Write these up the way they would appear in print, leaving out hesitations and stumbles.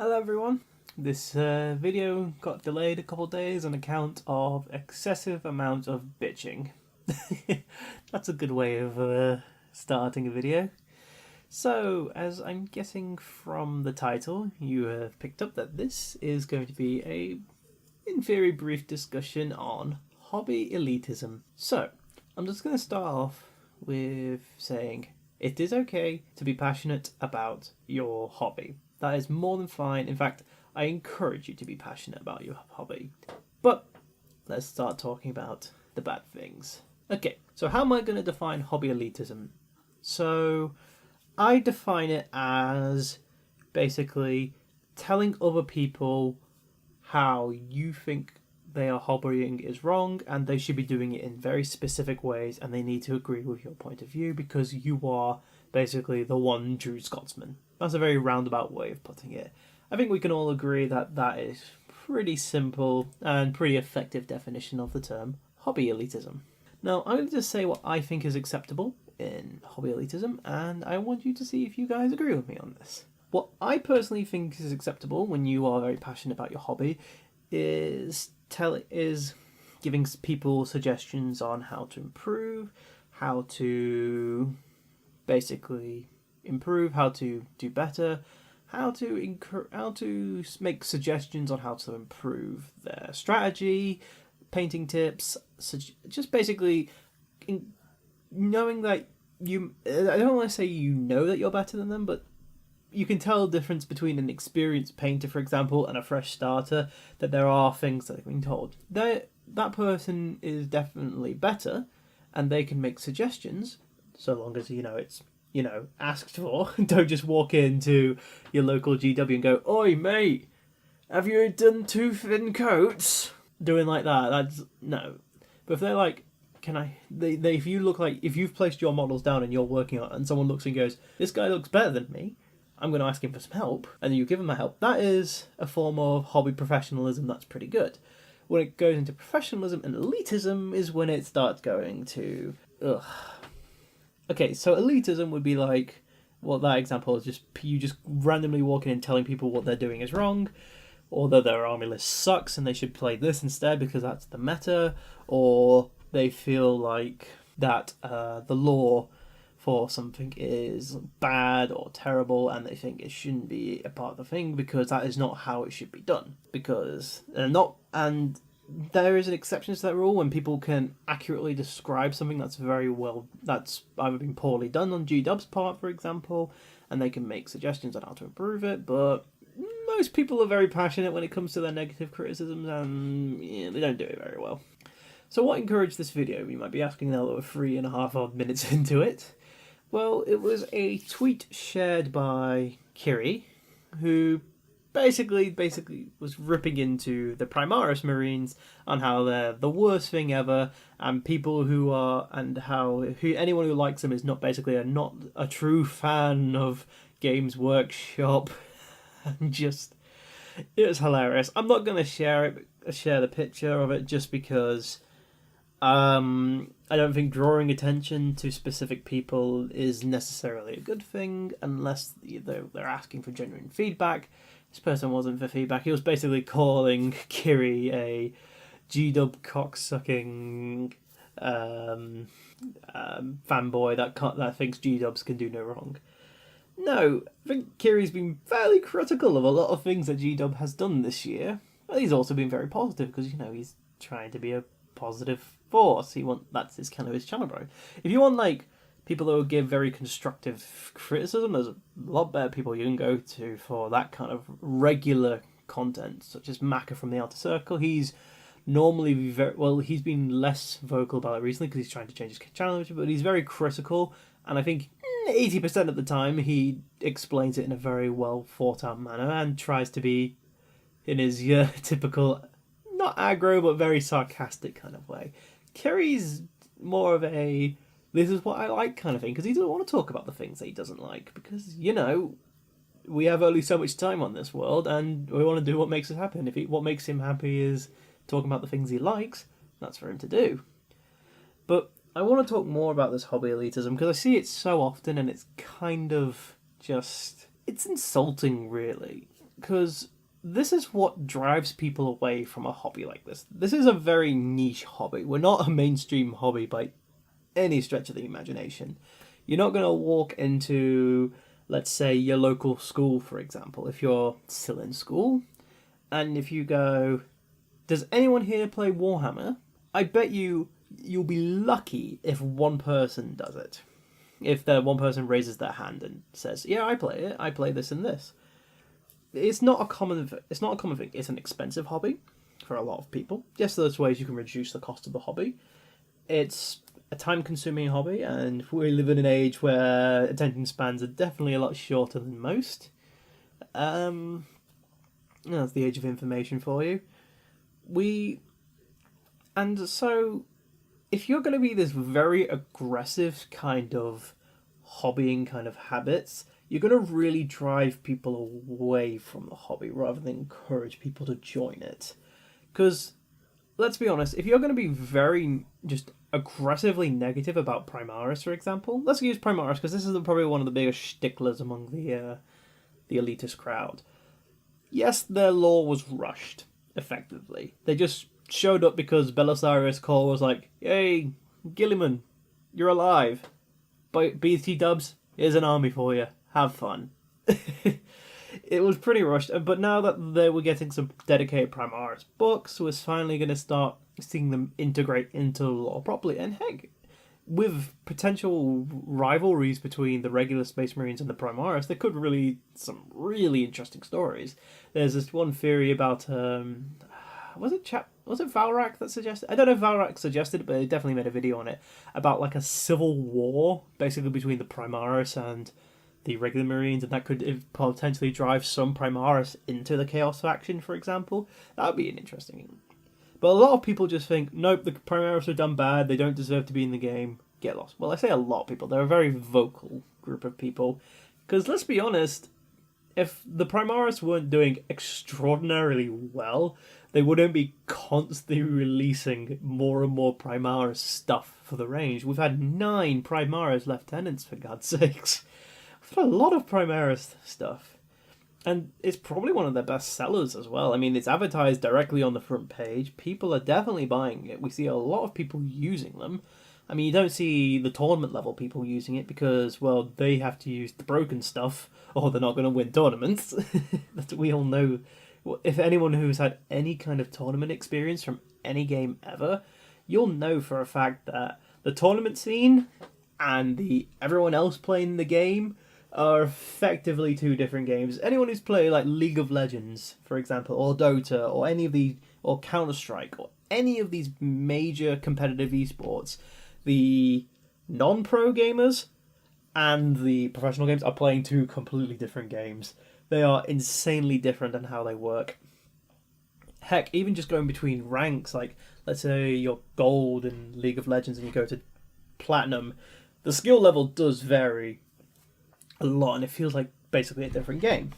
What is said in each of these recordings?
Hello everyone. This video got delayed a couple of days on account of excessive amount of bitching. That's a good way of starting a video. So, as I'm guessing from the title, you have picked up that this is going to be a, in theory, brief discussion on hobby elitism. So, I'm just going to start off with saying it is okay to be passionate about your hobby. That is more than fine. In fact, I encourage you to be passionate about your hobby. But let's start talking about the bad things. Okay, so how am I going to define hobby elitism? So I define it as basically telling other people how you think they are hobbying is wrong and they should be doing it in very specific ways and they need to agree with your point of view because you are basically the one true Scotsman. That's a very roundabout way of putting it. I think we can all agree that that is pretty simple and pretty effective definition of the term hobby elitism. Now, I'm going to just say what I think is acceptable in hobby elitism, and I want you to see if you guys agree with me on this. What I personally think is acceptable when you are very passionate about your hobby is giving people suggestions on how to improve, how to basically improve, how to do better, how to make suggestions on how to improve their strategy, painting tips, just basically knowing that I don't want to say you know that you're better than them, but you can tell the difference between an experienced painter, for example, and a fresh starter, that there are things that they've been told. That person is definitely better, and they can make suggestions, so long as, it's asked for. Don't just walk into your local GW and go, "Oi, mate, have you done 2 thin coats?" Doing like that, that's no. But if they're like, if you've placed your models down and you're working on it and someone looks and goes, "This guy looks better than me, I'm going to ask him for some help," and you give him the help, that is a form of hobby professionalism that's pretty good. When it goes into professionalism and elitism is when it starts going to, ugh. Okay, so elitism would be like, well, that example is just you just randomly walking in telling people what they're doing is wrong, or that their army list sucks and they should play this instead because that's the meta, or they feel like that the lore for something is bad or terrible and they think it shouldn't be a part of the thing because that is not how it should be done. And there is an exception to that rule when people can accurately describe something that's either been poorly done on G-Dub's part, for example, and they can make suggestions on how to improve it, but most people are very passionate when it comes to their negative criticisms and they don't do it very well. So what encouraged this video? You might be asking now that we're 3.5 odd minutes into it. Well, it was a tweet shared by Kiri, who basically was ripping into the Primaris Marines on how they're the worst thing ever, and anyone who likes them is not a true fan of Games Workshop. And just, it was hilarious. I'm not going to share the picture of it just because I don't think drawing attention to specific people is necessarily a good thing unless they're asking for genuine feedback. This person wasn't for feedback. He was basically calling Kiri a G-dub cocksucking fanboy that thinks G-dubs can do no wrong. No, I think Kiri's been fairly critical of a lot of things that G-dub has done this year. But he's also been very positive because, he's trying to be a positive force. That's his channel, bro. If you want, people that will give very constructive criticism, there's a lot better people you can go to for that kind of regular content, such as Maka from the Outer Circle. He's normally he's been less vocal about it recently because he's trying to change his channel, but he's very critical, and I think 80% of the time he explains it in a very well thought out manner and tries to be in his typical, not aggro, but very sarcastic kind of way. Kiri's more of a, this is what I like kind of thing, because he doesn't want to talk about the things that he doesn't like, because, we have only so much time on this world, and we want to do what makes us happy. And what makes him happy is talking about the things he likes, that's for him to do. But I want to talk more about this hobby elitism, because I see it so often, and it's kind of just, it's insulting, really. because this is what drives people away from a hobby like this. This is a very niche hobby. We're not a mainstream hobby by any stretch of the imagination. You're not going to walk into, let's say, your local school, for example, if you're still in school, and if you go, does anyone here play Warhammer? I bet you'll be lucky if one person does it. If the one person raises their hand and says, yeah, I play it, I play this and this. It's not a common thing. It's an expensive hobby for a lot of people. Yes, there's ways you can reduce the cost of the hobby. It's a time-consuming hobby, and we live in an age where attention spans are definitely a lot shorter than most. That's the age of information for you. And so, if you're going to be this very aggressive kind of hobbying kind of habits, you're going to really drive people away from the hobby rather than encourage people to join it. Because, let's be honest, if you're going to be very just aggressively negative about Primaris, for example, let's use Primaris because this is probably one of the biggest sticklers among the elitist crowd. Yes, their lore was rushed, effectively. They just showed up because Belisarius Cole was like, hey, Gilliman, you're alive. BT dubs, here's an army for you. Have fun. It was pretty rushed, but now that they were getting some dedicated Primaris books, we're finally going to start seeing them integrate into the lore properly. And heck, with potential rivalries between the regular Space Marines and the Primaris, there could really some really interesting stories. There's this one theory about was it Valrak that suggested? I don't know if Valrak suggested it, but they definitely made a video on it about like a civil war, basically between the Primaris and the regular Marines, and that could potentially drive some Primaris into the Chaos faction, for example. That would be an interesting. But a lot of people just think, nope, the Primaris are done bad, they don't deserve to be in the game, get lost. Well, I say a lot of people, they're a very vocal group of people, because let's be honest, if the Primaris weren't doing extraordinarily well, they wouldn't be constantly releasing more and more Primaris stuff for the range. We've had 9 Primaris Lieutenants, for God's sakes. We've had a lot of Primaris stuff. And it's probably one of their best sellers as well. I mean, it's advertised directly on the front page. People are definitely buying it. We see a lot of people using them. I mean, you don't see the tournament level people using it because, well, they have to use the broken stuff or they're not going to win tournaments. We all know. If anyone who's had any kind of tournament experience from any game ever, you'll know for a fact that the tournament scene and the everyone else playing the game are effectively 2 different games. Anyone who's played like League of Legends, for example, or Dota, or any of the, or Counter-Strike, or any of these major competitive esports, the non-pro gamers and the professional games are playing 2 completely different games. They are insanely different in how they work. Heck, even just going between ranks, like let's say you're gold in League of Legends and you go to platinum, the skill level does vary a lot, and it feels like basically a different game.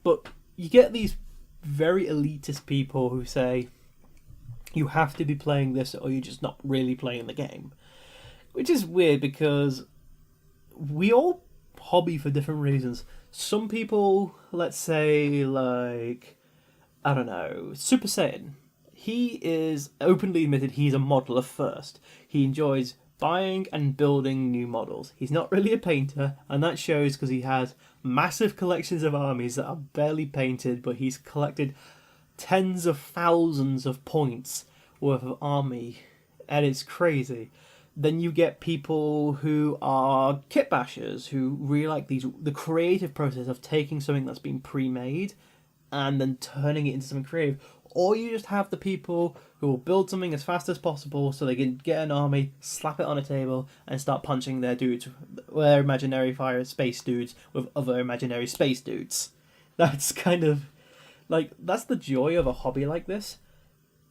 But you get these very elitist people who say you have to be playing this or you're just not really playing the game, which is weird because we all hobby for different reasons. Some people, let's say, like, I don't know, Super Saiyan. He is openly admitted he's a modeler first. He enjoys buying and building new models. He's not really a painter, and that shows because he has massive collections of armies that are barely painted, but he's collected tens of thousands of points worth of army, and it's crazy. Then you get people who are kit bashers, who really like the creative process of taking something that's been pre-made and then turning it into something creative. Or you just have the people who will build something as fast as possible so they can get an army, slap it on a table, and start punching their dudes, their imaginary fire space dudes, with other imaginary space dudes. That's kind of, like, that's the joy of a hobby like this.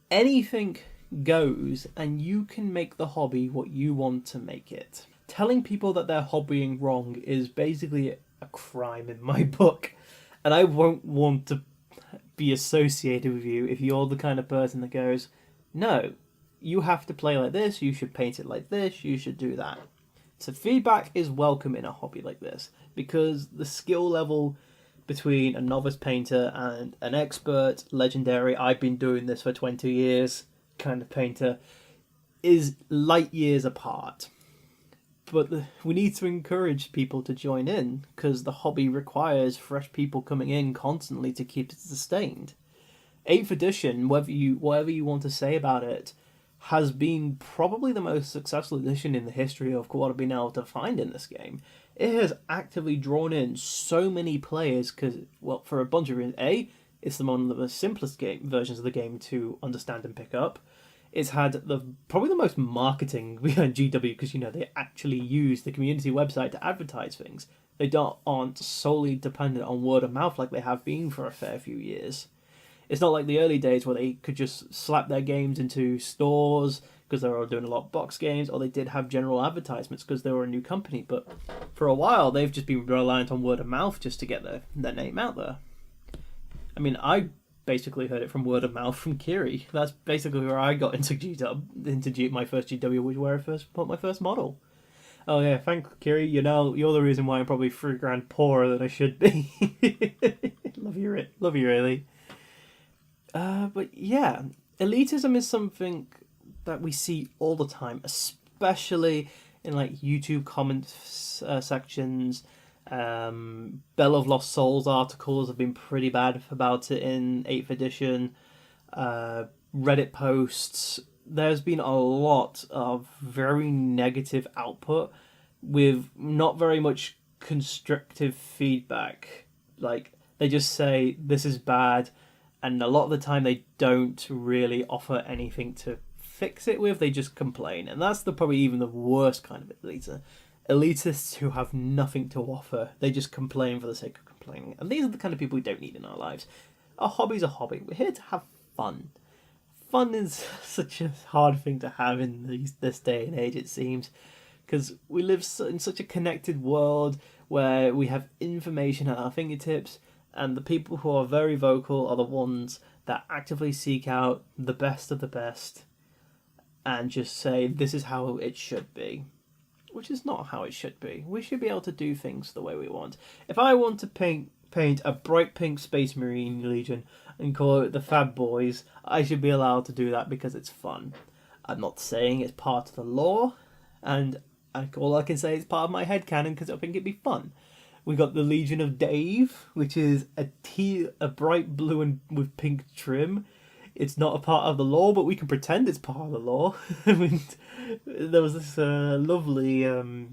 Anything goes, and you can make the hobby what you want to make it. Telling people that they're hobbying wrong is basically a crime in my book, and I won't want to be associated with you if you're the kind of person that goes, no, you have to play like this, you should paint it like this, you should do that. So feedback is welcome in a hobby like this, because the skill level between a novice painter and an expert, legendary, I've been doing this for 20 years kind of painter is light years apart. But we need to encourage people to join in, because the hobby requires fresh people coming in constantly to keep it sustained. 8th edition, whatever you want to say about it, has been probably the most successful edition in the history of what I've been able to find in this game. It has actively drawn in so many players because, well, for a bunch of reasons. A, it's one of the simplest versions of the game to understand and pick up. It's had probably the most marketing behind GW, because they actually use the community website to advertise things. They aren't solely dependent on word of mouth like they have been for a fair few years. It's not like the early days where they could just slap their games into stores because they were doing a lot of box games, or they did have general advertisements because they were a new company. But for a while, they've just been reliant on word of mouth just to get their name out there. I mean, I basically heard it from word of mouth from Kiri. That's basically where I got into my first GW, was where I first bought my first model. Oh yeah, thank Kiri. You're the reason why I'm probably $3,000 poorer than I should be. Love you really. But yeah, elitism is something that we see all the time, especially in like YouTube comments sections. Bell of Lost Souls articles have been pretty bad about it in 8th edition. Reddit posts. There's been a lot of very negative output with not very much constructive feedback. Like, they just say this is bad, and a lot of the time they don't really offer anything to fix it with. They just complain, and that's probably even the worst kind of elitists who have nothing to offer. They just complain for the sake of complaining, and these are the kind of people we don't need in our lives. Our hobby's a hobby. We're here to have fun. Fun is such a hard thing to have in this day and age, it seems, because we live in such a connected world where we have information at our fingertips, and the people who are very vocal are the ones that actively seek out the best of the best and just say, this is how it should be. Which is not how it should be. We should be able to do things the way we want. If I want to paint a bright pink Space Marine Legion and call it the Fab Boys, I should be allowed to do that because it's fun. I'm not saying it's part of the lore, and all I can say is part of my headcanon because I think it'd be fun. We got the Legion of Dave, which is a bright blue and with pink trim. It's not a part of the lore, but we can pretend it's part of the lore. I mean, there was this lovely employee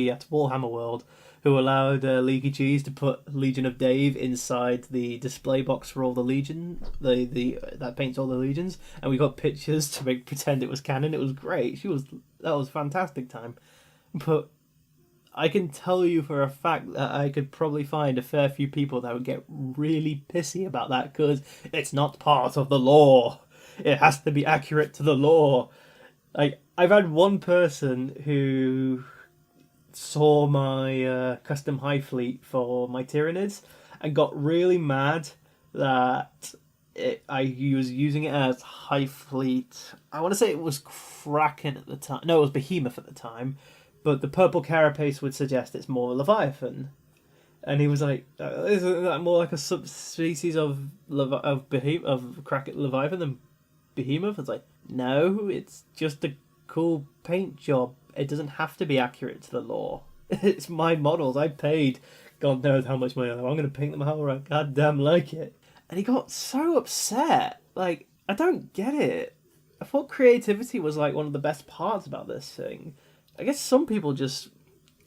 at Warhammer World who allowed Leaky Cheese to put Legion of Dave inside the display box for all the legion, that paints all the legions, and we got pictures to pretend it was canon. It was great. That was a fantastic time. But I can tell you for a fact that I could probably find a fair few people that would get really pissy about that because it's not part of the lore. It has to be accurate to the lore. I've had one person who saw my custom high fleet for my Tyranids and got really mad that I was using it as high fleet. I want to say it was Kraken at the time. No, it was Behemoth at the time. But the purple carapace would suggest it's more Leviathan. And he was like, isn't that more like a subspecies of Kraken Leviathan than Behemoth? It's like, no, it's just a cool paint job. It doesn't have to be accurate to the lore. It's my models. I paid God knows how much money. I'm going to paint them how I goddamn like it. And he got so upset. Like, I don't get it. I thought creativity was like one of the best parts about this thing. I guess some people just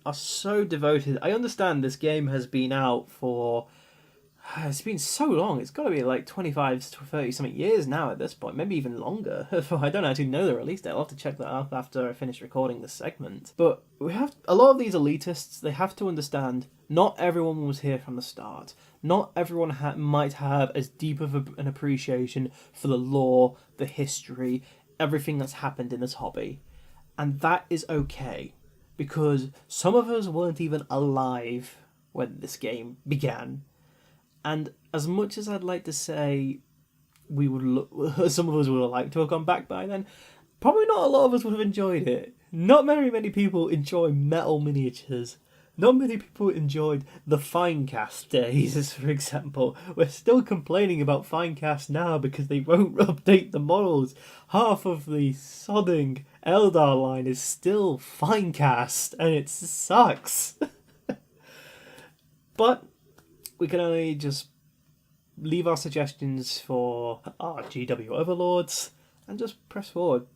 are so devoted. I understand this game has been out for... It's been so long. It's got to be like 25 to 30 something years now at this point. Maybe even longer. I don't actually know the release date. I'll have to check that out after I finish recording this segment. But we have a lot of these elitists, they have to understand not everyone was here from the start. Not everyone might have as deep of an appreciation for the lore, the history, everything that's happened in this hobby. And that is okay, because some of us weren't even alive when this game began. And as much as I'd like to say some of us would have liked to have gone back by then, probably not a lot of us would have enjoyed it. Not very many people enjoy metal miniatures. Not many people enjoyed the Finecast days, for example. We're still complaining about Finecast now because they won't update the models. Half of the sodding Eldar line is still Finecast, and it sucks. But we can only just leave our suggestions for our GW overlords and just press forward.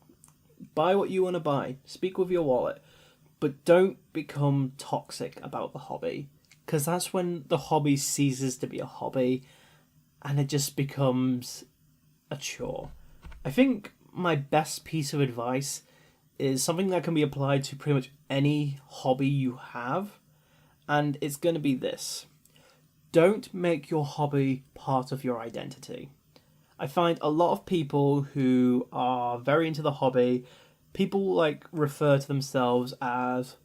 Buy what you want to buy. Speak with your wallet. But don't become toxic about the hobby, because that's when the hobby ceases to be a hobby and it just becomes a chore. I think my best piece of advice is something that can be applied to pretty much any hobby you have, and it's going to be this. Don't make your hobby part of your identity. I find a lot of people who are very into the hobby, people refer to themselves as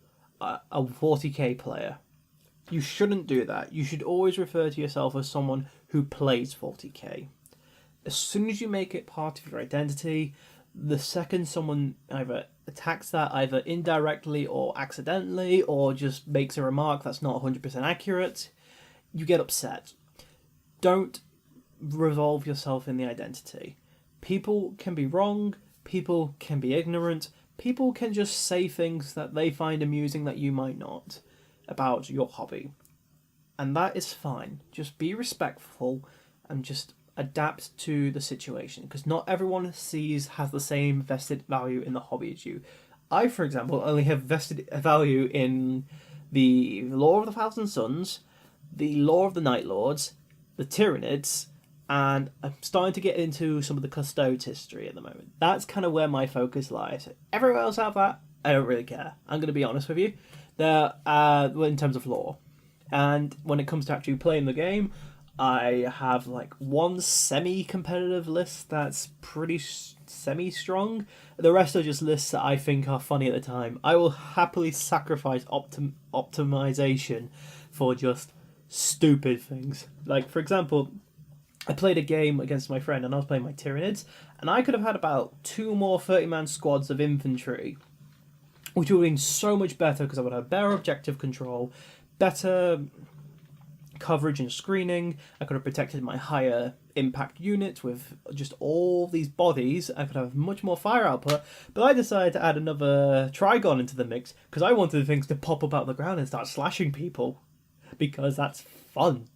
a 40k player. You shouldn't do that. You should always refer to yourself as someone who plays 40k. As soon as you make it part of your identity, the second someone either attacks that either indirectly or accidentally, or just makes a remark that's not 100% accurate, you get upset. Don't revolve yourself in the identity. People can be wrong. People can be ignorant. People can just say things that they find amusing that you might not about your hobby. And that is fine. Just be respectful and just adapt to the situation, because not everyone has the same vested value in the hobby as you. I, for example, only have vested value in the Lore of the Thousand Suns, the Lore of the Night Lords, the Tyranids, and I'm starting to get into some of the Custodes history at the moment. That's kind of where my focus lies. Everywhere else out of that, I don't really care. I'm going to be honest with you. In terms of lore. And when it comes to actually playing the game, I have one semi-competitive list that's pretty semi-strong. The rest are just lists that I think are funny at the time. I will happily sacrifice optimization for just stupid things. For example, I played a game against my friend and I was playing my Tyranids, and I could have had about 2 more 30-man squads of infantry, which would have been so much better because I would have better objective control, better coverage and screening. I could have protected my higher impact units with just all these bodies. I could have much more fire output, but I decided to add another Trigon into the mix because I wanted things to pop up out of the ground and start slashing people, because that's fun.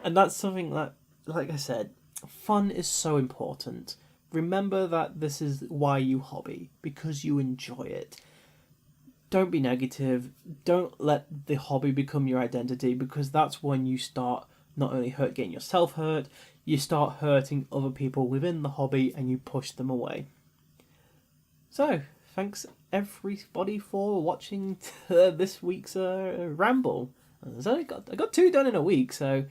And that's something that, like I said, fun is so important. Remember that this is why you hobby, because you enjoy it. Don't be negative. Don't let the hobby become your identity, because that's when you start not only getting yourself hurt, you start hurting other people within the hobby and you push them away. So, thanks everybody for watching this week's ramble. I got 2 done in a week, so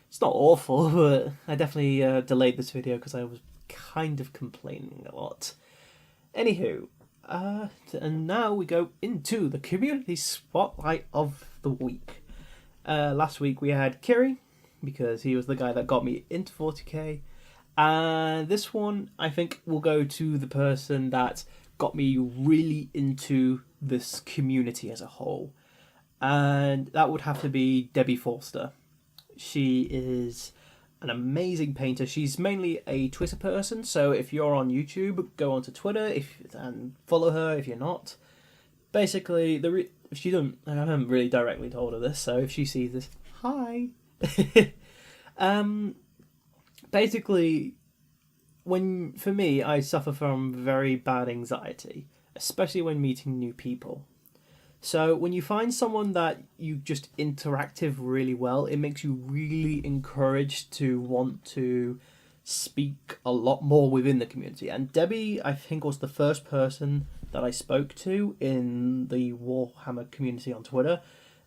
it's not awful, but I definitely delayed this video because I was kind of complaining a lot. Anywho, and now we go into the community spotlight of the week. Last week we had Kiri, because he was the guy that got me into 40k. And this one, I think, will go to the person that got me really into this community as a whole. And that would have to be Debbie Forster. She is an amazing painter. She's mainly a Twitter person, so if you're on YouTube, go onto Twitter and follow her if you're not. Basically, if she doesn't, I haven't really directly told her this, so if she sees this, hi. Basically, for me, I suffer from very bad anxiety, especially when meeting new people. So when you find someone that you just interactive really well, it makes you really encouraged to want to speak a lot more within the community. And Debbie, I think, was the first person that I spoke to in the Warhammer community on Twitter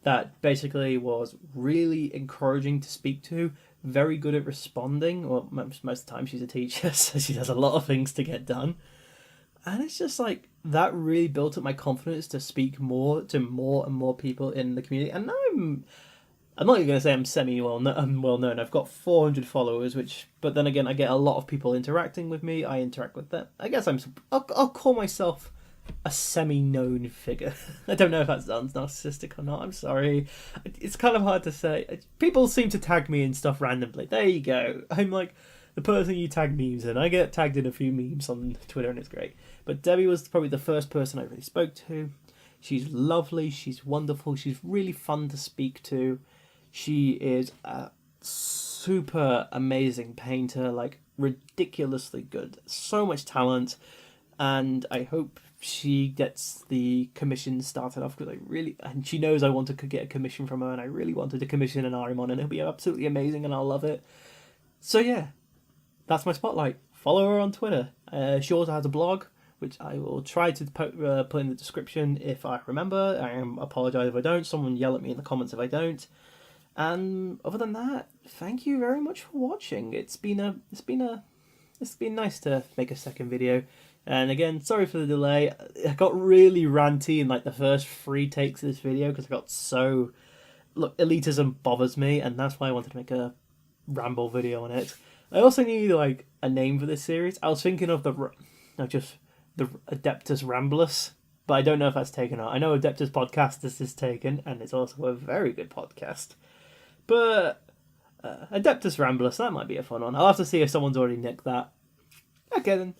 that basically was really encouraging to speak to, very good at responding. Well, most of the time she's a teacher, so she has a lot of things to get done. And it's just that really built up my confidence to speak more to more and more people in the community. And now I'm not even going to say I'm well known. I've got 400 followers, but then again, I get a lot of people interacting with me. I interact with them. I guess I'll call myself a semi-known figure. I don't know if that sounds narcissistic or not. I'm sorry. It's kind of hard to say. People seem to tag me in stuff randomly. There you go. I'm like the person you tag memes in. I get tagged in a few memes on Twitter and it's great. But Debbie was probably the first person I really spoke to. She's lovely. She's wonderful. She's really fun to speak to. She is a super amazing painter, like ridiculously good. So much talent. And I hope she gets the commission started off because and she knows I want to get a commission from her, and I really wanted to commission an Arimon, and it'll be absolutely amazing, and I'll love it. So yeah, that's my spotlight. Follow her on Twitter. She also has a blog, which I will try to put in the description if I remember. I apologise if I don't. Someone yell at me in the comments if I don't. And other than that, thank you very much for watching. It's been nice to make a second video. And again, sorry for the delay. I got really ranty in like the first 3 takes of this video because I got so... Look, elitism bothers me, and that's why I wanted to make a ramble video on it. I also need like a name for this series. I was thinking of the Adpetus Ramblus, but I don't know if that's taken out. I know Adpetus Podcast this is taken, and it's also a very good podcast. But Adpetus Ramblus, that might be a fun one. I'll have to see if someone's already nicked that. Okay then.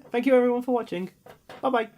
Thank you everyone for watching. Bye bye.